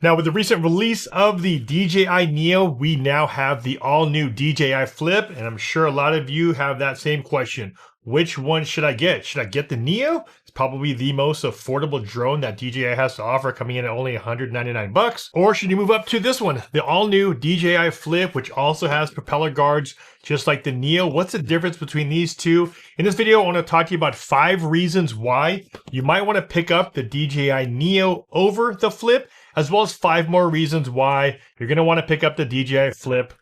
Now, with the recent release of the DJI Neo, we now have the all-new DJI Flip, and I'm sure a lot of you have that same question. Which one should I get? Should I get the Neo? It's probably the most affordable drone that DJI has to offer, coming in at only 199 bucks. Or should you move up to this one, the all-new DJI Flip, which also has propeller guards, just like the Neo? What's the difference between these two? In this video, I want to talk to you about 5 reasons why you might want to pick up the DJI Neo over the Flip, as well as 5 more reasons why you're going to want to pick up the DJI Flip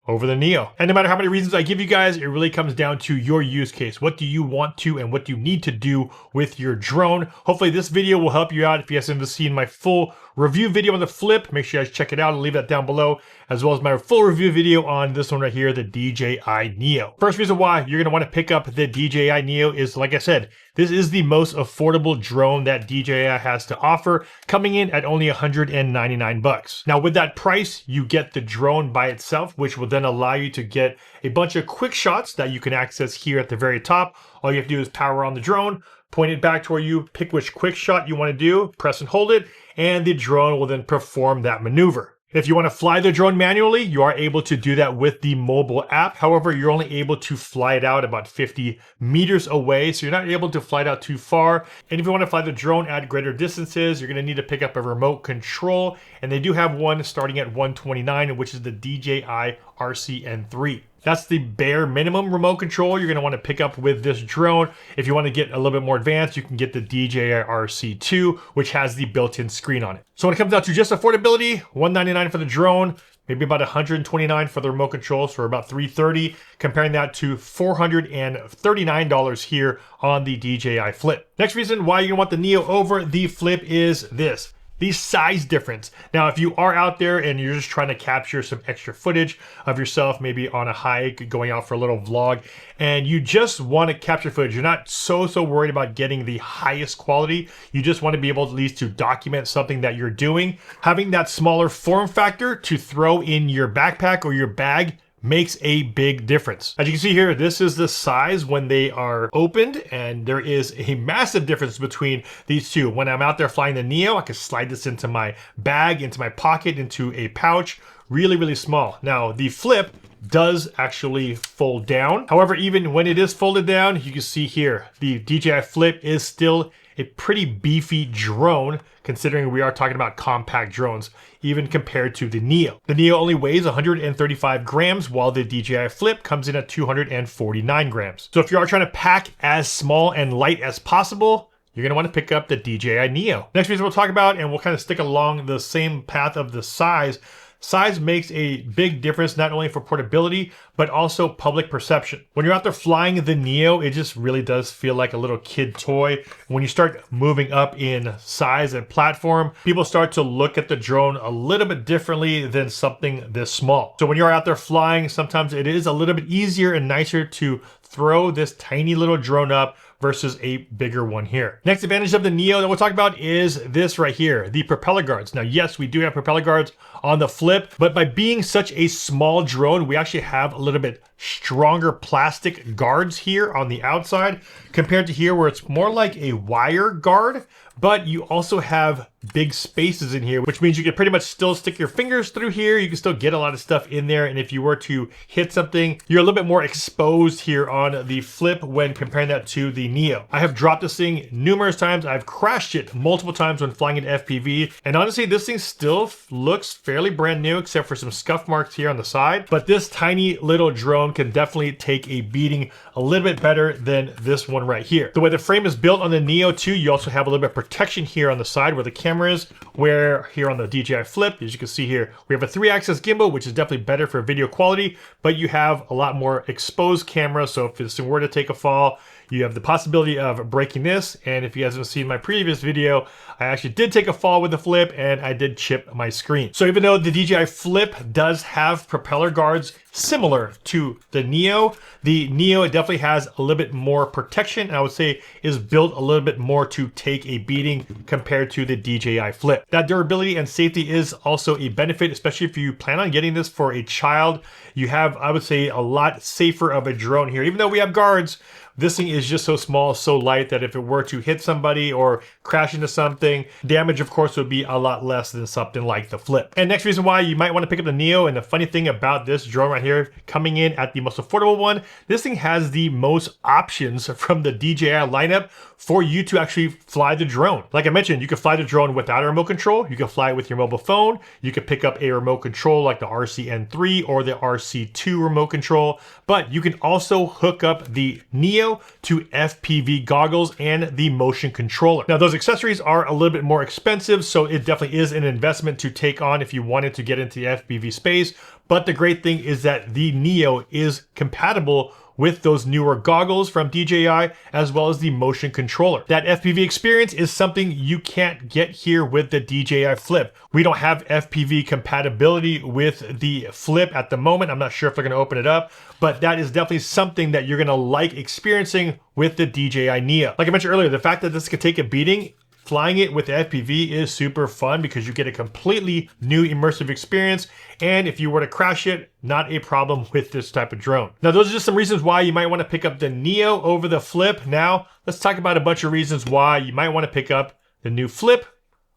over the Neo. And no matter how many reasons I give you guys, it really comes down to your use case. What do you want to and what do you need to do with your drone? Hopefully this video will help you out. If you haven't seen my full review video on the Flip, make sure you guys check it out. I'll leave that down below, as well as my full review video on this one right here, the DJI Neo. First reason why you're going to want to pick up the DJI Neo is, like I said, this is the most affordable drone that DJI has to offer, coming in at only 199 bucks. Now, with that price, you get the drone by itself, which will then allow you to get a bunch of quick shots that you can access here at the very top. All you have to do is power on the drone, point it back toward you, pick which quick shot you want to do, press and hold it, and the drone will then perform that maneuver. If you want to fly the drone manually, you are able to do that with the mobile app. However, you're only able to fly it out about 50 meters away, so you're not able to fly it out too far. And if you want to fly the drone at greater distances, you're going to need to pick up a remote control, and they do have one starting at 129, which is the DJI RCN3. That's the bare minimum remote control you're going to want to pick up with this drone. If you want to get a little bit more advanced, you can get the DJI RC2, which has the built-in screen on it. So when it comes down to just affordability, $199 for the drone, maybe about $129 for the remote controls, for about $330, comparing that to $439 here on the DJI Flip. Next reason why you're going to want the Neo over the Flip is this: the size difference. Now, if you are out there and you're just trying to capture some extra footage of yourself, maybe on a hike, going out for a little vlog, and you just want to capture footage, you're not so worried about getting the highest quality, you just want to be able at least to document something that you're doing, having that smaller form factor to throw in your backpack or your bag makes a big difference. As you can see here, this is the size when they are opened, and there is a massive difference between these two. When I'm out there flying the Neo, I can slide this into my bag, into my pocket, into a pouch, really small. Now, the Flip does actually fold down. However, even when it is folded down, you can see here, the DJI Flip is still a pretty beefy drone, considering we are talking about compact drones, even compared to the Neo. The Neo only weighs 135 grams, while the DJI Flip comes in at 249 grams. So if you are trying to pack as small and light as possible, you're going to want to pick up the DJI Neo. Next reason we'll talk about, and we'll kind of stick along the same path of the size. Size makes a big difference, not only for portability, but also public perception. When you're out there flying the Neo, it just really does feel like a little kid toy. When you start moving up in size and platform, people start to look at the drone a little bit differently than something this small. So when you're out there flying, sometimes it is a little bit easier and nicer to throw this tiny little drone up versus a bigger one here. Next advantage of the Neo that we'll talk about is this right here, the propeller guards. Now, yes, we do have propeller guards on the Flip, but by being such a small drone, we actually have a little bit stronger plastic guards here on the outside compared to here where it's more like a wire guard, but you also have big spaces in here, which means you can pretty much still stick your fingers through here. You can still get a lot of stuff in there. And if you were to hit something, you're a little bit more exposed here on the Flip when comparing that to the Neo. I have dropped this thing numerous times. I've crashed it multiple times when flying in FPV. And honestly, this thing still looks fairly brand new, except for some scuff marks here on the side. But this tiny little drone can definitely take a beating a little bit better than this one right here. The way the frame is built on the Neo too, you also have a little bit of protection here on the side where the camera is, where here on the DJI Flip, as you can see here, we have a 3-axis gimbal, which is definitely better for video quality, but you have a lot more exposed camera. So if this were to take a fall, you have the possibility of breaking this. And if you guys haven't seen my previous video, I actually did take a fall with the Flip and I did chip my screen. So even though the DJI Flip does have propeller guards similar to the Neo. The Neo definitely has a little bit more protection, and I would say is built a little bit more to take a beating compared to the DJI Flip. That durability and safety is also a benefit, especially if you plan on getting this for a child. You have, I would say, a lot safer of a drone here. Even though we have guards, this thing is just so small, so light that if it were to hit somebody or crash into something, damage, of course, would be a lot less than something like the Flip. And next reason why you might want to pick up the Neo, and the funny thing about this drone right here, coming in at the most affordable one, this thing has the most options from the DJI lineup for you to actually fly the drone. Like I mentioned, you can fly the drone without a remote control. You can fly it with your mobile phone. You can pick up a remote control like the RCN3 or the RC2 remote control, but you can also hook up the Neo to FPV goggles and the motion controller. Now, those accessories are a little bit more expensive, so it definitely is an investment to take on if you wanted to get into the FPV space. But the great thing is that the Neo is compatible with those newer goggles from DJI, as well as the motion controller. That FPV experience is something you can't get here with the DJI Flip. We don't have FPV compatibility with the Flip at the moment. I'm not sure if they're gonna open it up, but that is definitely something that you're gonna like experiencing with the DJI Neo. Like I mentioned earlier, the fact that this could take a beating, flying it with FPV is super fun because you get a completely new immersive experience. And if you were to crash it, not a problem with this type of drone. Now, those are just some reasons why you might want to pick up the Neo over the Flip. Now, let's talk about a bunch of reasons why you might want to pick up the new Flip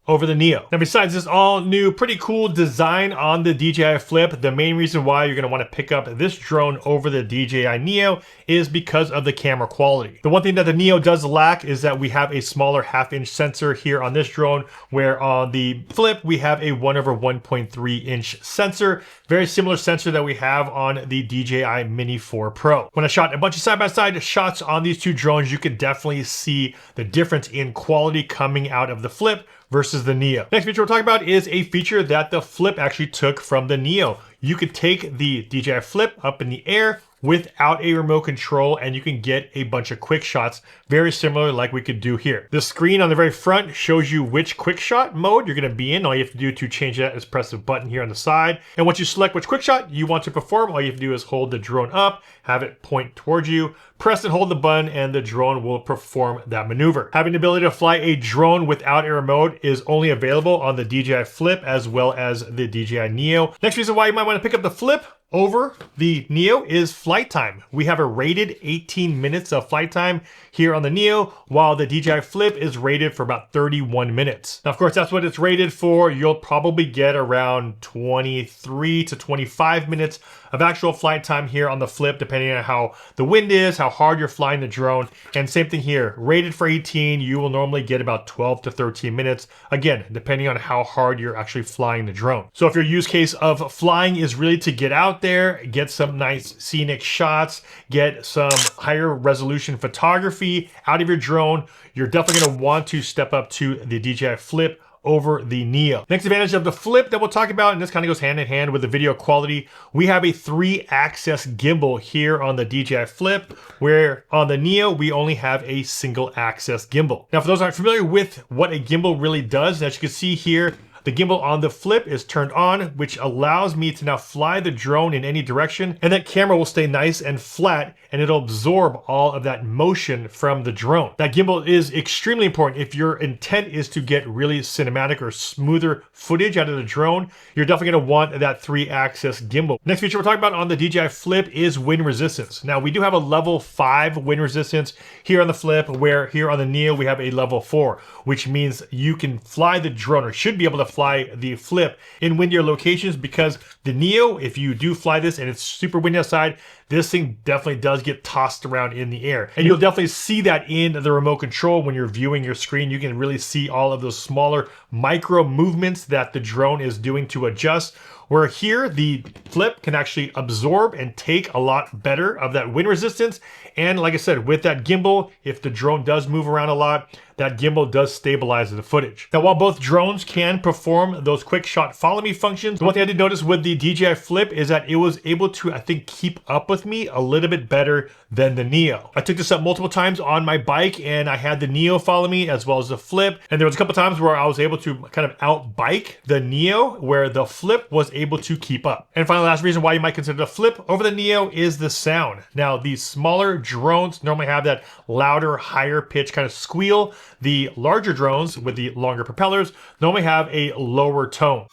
over the Neo. Now, besides this all new, pretty cool design on the DJI Flip, the main reason why you're gonna wanna pick up this drone over the DJI Neo is because of the camera quality. The one thing that the Neo does lack is that we have a smaller 1/2-inch sensor here on this drone, where on the Flip, we have a 1/1.3-inch sensor, very similar sensor that we have on the DJI Mini 4 Pro. When I shot a bunch of side-by-side shots on these two drones, you could definitely see the difference in quality coming out of the Flip versus the Neo. Next feature we'll talk about is a feature that the Flip actually took from the Neo. You could take the DJI Flip up in the air without a remote control, and you can get a bunch of quick shots, very similar like we could do here. The screen on the very front shows you which quick shot mode you're gonna be in. All you have to do to change that is press a button here on the side. And once you select which quick shot you want to perform, all you have to do is hold the drone up, have it point towards you, press and hold the button, and the drone will perform that maneuver. Having the ability to fly a drone without a remote is only available on the DJI Flip as well as the DJI Neo. Next reason why you might want to pick up the Flip over the Neo is flight time. We have a rated 18 minutes of flight time here on the Neo, while the DJI Flip is rated for about 31 minutes. Now, of course, that's what it's rated for. You'll probably get around 23 to 25 minutes of actual flight time here on the Flip, depending on how the wind is, how hard you're flying the drone. And same thing here, rated for 18, you will normally get about 12 to 13 minutes, again, depending on how hard you're actually flying the drone. So if your use case of flying is really to get out there, get some nice scenic shots, get some higher resolution photography out of your drone, you're definitely gonna want to step up to the DJI Flip over the Neo. Next advantage of the Flip that we'll talk about, and this kind of goes hand in hand with the video quality, we have a 3-axis gimbal here on the DJI Flip, where on the Neo, we only have a single axis gimbal. Now, for those who aren't familiar with what a gimbal really does, as you can see here, the gimbal on the Flip is turned on, which allows me to now fly the drone in any direction, and that camera will stay nice and flat, and it'll absorb all of that motion from the drone. That gimbal is extremely important. If your intent is to get really cinematic or smoother footage out of the drone, you're definitely gonna want that 3-axis gimbal. Next feature we're talking about on the DJI Flip is wind resistance. Now, we do have a level 5 wind resistance here on the Flip, where here on the Neo, we have a level 4, which means you can fly the drone, or should be able to fly the Flip in windier locations, because the Neo, if you do fly this and it's super windy outside, this thing definitely does get tossed around in the air. And you'll definitely see that in the remote control when you're viewing your screen. You can really see all of those smaller micro movements that the drone is doing to adjust. Where here, the Flip can actually absorb and take a lot better of that wind resistance. And like I said, with that gimbal, if the drone does move around a lot, that gimbal does stabilize the footage. Now, while both drones can perform those quick shot follow me functions, the one thing I did notice with the DJI Flip is that it was able to, I think, keep up with me a little bit better than the Neo. I took this up multiple times on my bike and I had the Neo follow me as well as the Flip. And there was a couple times where I was able to kind of out bike the Neo where the Flip was able to keep up. And finally, last reason why you might consider the Flip over the Neo is the sound. Now, these smaller drones normally have that louder, higher pitch kind of squeal. The larger drones with the longer propellers normally have a lower tone.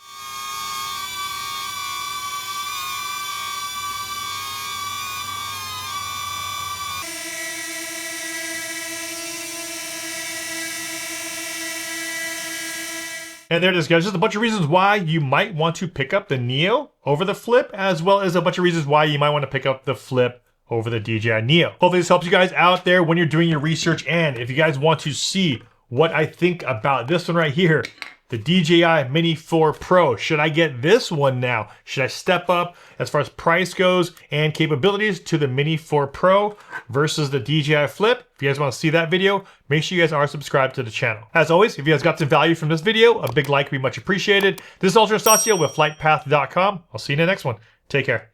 And there it is, guys. Just a bunch of reasons why you might want to pick up the Neo over the Flip, as well as a bunch of reasons why you might want to pick up the Flip over the DJI Neo. Hopefully this helps you guys out there when you're doing your research. And if you guys want to see what I think about this one right here, the DJI Mini 4 Pro. Should I get this one now? Should I step up as far as price goes and capabilities to the Mini 4 Pro versus the DJI Flip? If you guys want to see that video, make sure you guys are subscribed to the channel. As always, if you guys got some value from this video, a big like would be much appreciated. This is Ultra Stacio with FlytPath.com. I'll see you in the next one. Take care.